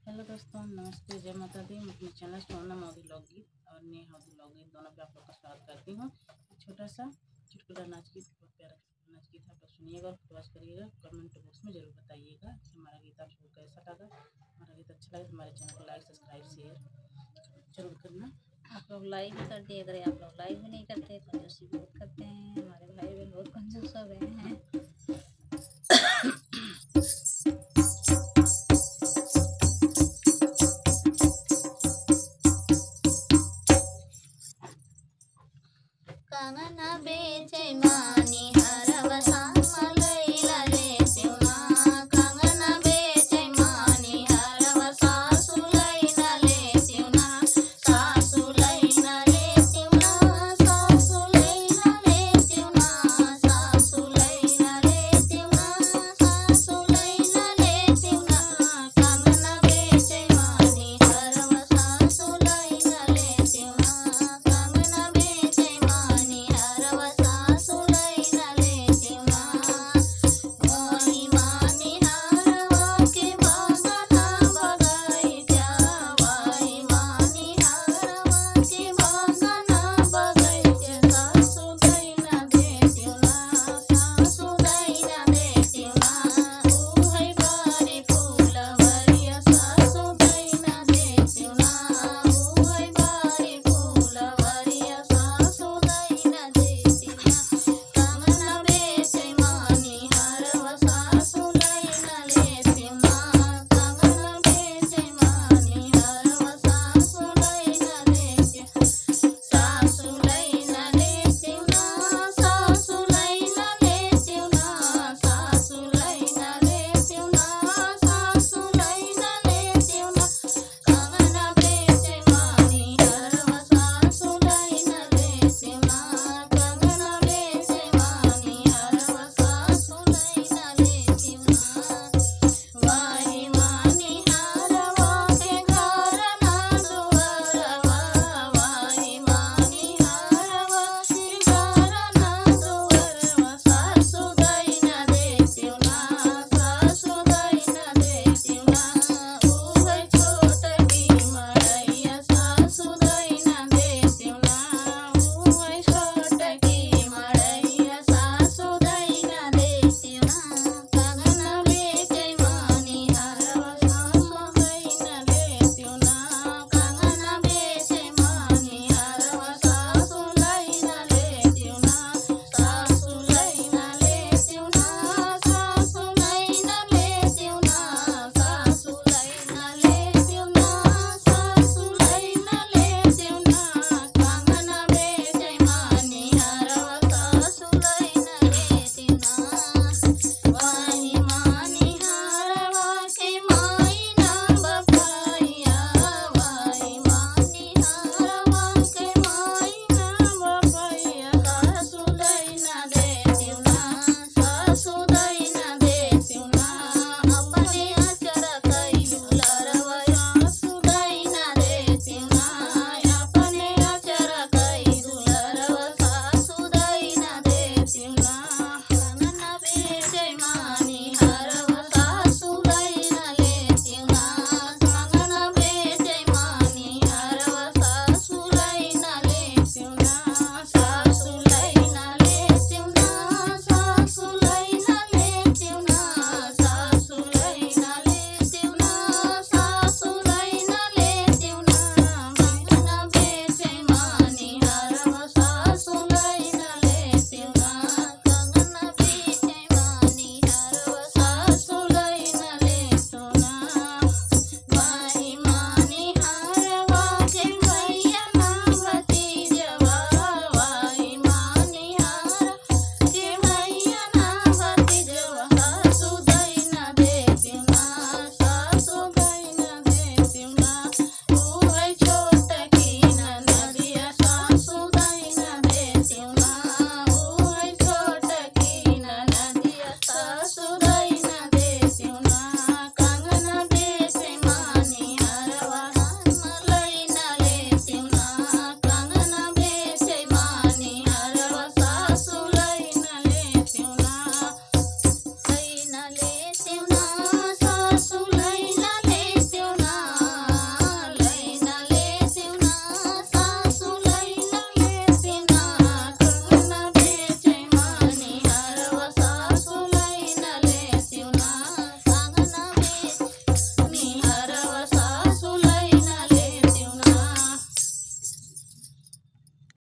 Hello दोस्तों, नमस्ते, जय माता दी। मैं अपने चैनल सोना मोदी व्लॉग गीत और नेहा व्लॉग गीत दोनों पे आप लोग का स्वागत करती हूँ। एक छोटा सा चुटकुला नाच गीत, बहुत प्यारा चुटकुला नाच गीत आप लोग सुनिएगा और फुटवास करिएगा। कमेंट बॉक्स में ज़रूर बताइएगा कि हमारा गीत आप सबको कैसा लगा। हमारा गीत अच्छा लगे तो हमारे चैनल को लाइक, सब्सक्राइब, शेयर जरूर करना। आप लोग लाइक भी कर दिए, अगर आप लोग लाइक भी नहीं करते कंजूसी बहुत करते हैं। हमारे भाई बहन बहुत कंजूस हो गए हैं।